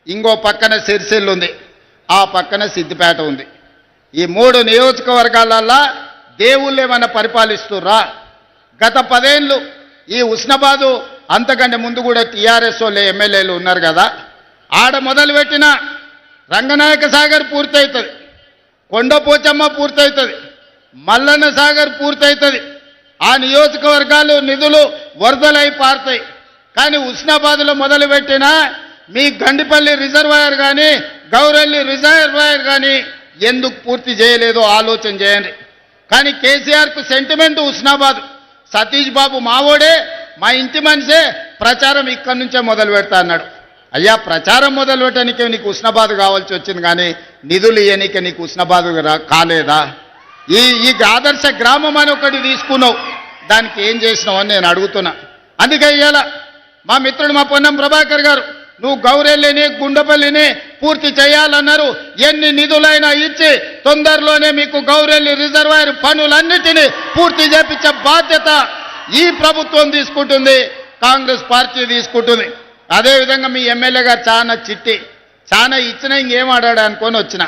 ఇంకో పక్కన సిరిసిల్ల ఉంది, ఆ పక్కన సిద్దిపేట ఉంది. ఈ 3 నియోజకవర్గాలల్లో దేవుళ్ళు ఏమైనా పరిపాలిస్తుర్రా? గత 10 ఏళ్ళు ఈ ఉస్నాబాదు అంతకంటే ముందు కూడా టీఆర్ఎస్ వాళ్ళు ఎమ్మెల్యేలు ఉన్నారు కదా, ఆడ మొదలుపెట్టిన రంగనాయక సాగర్ పూర్తవుతుంది, కొండపోచమ్మ పూర్తవుతుంది, మల్లన్న సాగర్ పూర్తవుతుంది. ఆ నియోజకవర్గాలు నిధులు వరదలై పారుతాయి. కానీ ఉస్నాబాద్లో మొదలుపెట్టిన మీ గండిపల్లి రిజర్వాయర్ కానీ గౌరెల్లి రిజర్వాయర్ కానీ ఎందుకు పూర్తి చేయలేదో ఆలోచన చేయండి. కానీ కేసీఆర్కు సెంటిమెంట్ ఉస్నాబాద్. సతీష్ బాబు మావోడే, మా ఇంటి మనిషే, ప్రచారం ఇక్కడి నుంచే మొదలు పెడతా అన్నాడు. అయ్యా, ప్రచారం మొదలు పెట్టడానికి నీకు ఉస్నాబాద్ కావాల్సి వచ్చింది, కానీ నిధులు ఇవ్వనీకి నీకు ఉస్నాబాద్ కాలేదా? ఈ ఆదర్శ గ్రామం అని ఒకటి తీసుకున్నావు, దానికి ఏం చేసినావు అని నేను అడుగుతున్నా. అందుకే ఇవాళ మా మిత్రుడు మా పొన్నం ప్రభాకర్ గారు, నువ్వు గౌరెల్లిని గుండపల్లిని పూర్తి చేయాలన్నారు. ఎన్ని నిధులైనా ఇచ్చి తొందరలోనే మీకు గౌరెల్లి రిజర్వాయర్ పనులన్నిటినీ పూర్తి చేపించే బాధ్యత ఈ ప్రభుత్వం తీసుకుంటుంది, కాంగ్రెస్ పార్టీ తీసుకుంటుంది. అదేవిధంగా మీ ఎమ్మెల్యే గారు చాలా ఇచ్చినా ఇంకేం ఆడాడు అనుకొని వచ్చిన.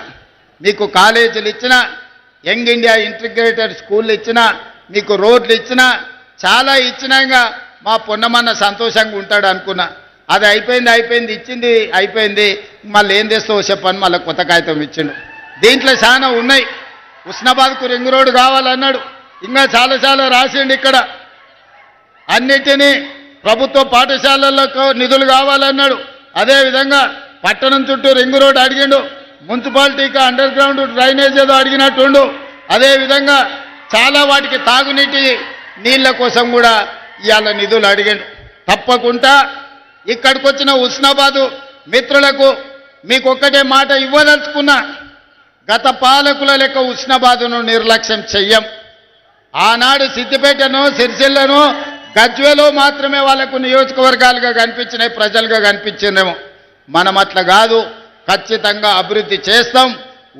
మీకు కాలేజీలు ఇచ్చినా, యంగ్ ఇండియా ఇంటిగ్రేటెడ్ స్కూళ్ళు ఇచ్చినా, మీకు రోడ్లు ఇచ్చినా, చాలా ఇచ్చినా ఇంకా మా పొన్నమన్న సంతోషంగా ఉంటాడు అనుకున్నా. అది అయిపోయింది, ఇచ్చింది అయిపోయింది, మళ్ళీ ఏం చేస్తావో చెప్పని మళ్ళీ కొత్త కాగితం ఇచ్చిండు. దీంట్లో చాలా ఉన్నాయి. ఉస్నాబాద్కు రింగ్ రోడ్డు కావాలన్నాడు, ఇంకా చాలా రాసిండు. ఇక్కడ అన్నిటినీ ప్రభుత్వ పాఠశాలలకు నిధులు కావాలన్నాడు. అదేవిధంగా పట్టణం చుట్టూ రింగ్ రోడ్డు అడిగిండు, మున్సిపాలిటీకి అండర్ గ్రౌండ్ డ్రైనేజ్ ఏదో అడిగినట్టుండు. అదేవిధంగా చాలా వాటికి తాగునీటి నీళ్ళ కోసం కూడా ఇవాళ నిధులు అడిగిండు. తప్పకుండా ఇక్కడికి వచ్చిన ఉస్నాబాదు మిత్రులకు మీకు ఒక్కటే మాట ఇవ్వదలుచుకున్నా, గత పాలకుల లెక్క ఉస్నాబాదును నిర్లక్ష్యం చెయ్యం. ఆనాడు సిద్దిపేటను, సిరిసిల్లను, గజ్వేలో మాత్రమే వాళ్లకు నియోజకవర్గాలుగా కనిపించినాయి, ప్రజలుగా కనిపించిందేమో. మనం అట్లా కాదు, ఖచ్చితంగా అభివృద్ధి చేస్తాం.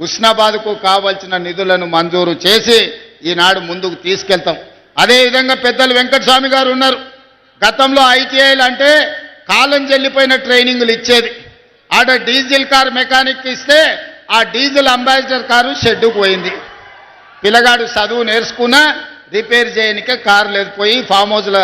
ఉస్నాబాద్కు కావాల్సిన నిధులను మంజూరు చేసి ఈనాడు ముందుకు తీసుకెళ్తాం. అదేవిధంగా పెద్దలు వెంకటస్వామి గారు ఉన్నారు. గతంలో ఐటీఐలు అంటే కాలం చెల్లిపోయిన ట్రైనింగ్లు ఇచ్చేది. ఆడ డీజిల్ కార్ మెకానిక్ ఇస్తే ఆ డీజిల్ అంబాసిడర్ కారు షెడ్డుకు పోయింది. పిల్లగాడు చదువు నేర్చుకున్నా రిపేర్ చేయనికే కారు లేదు, పోయి ఫామ్ హౌస్లో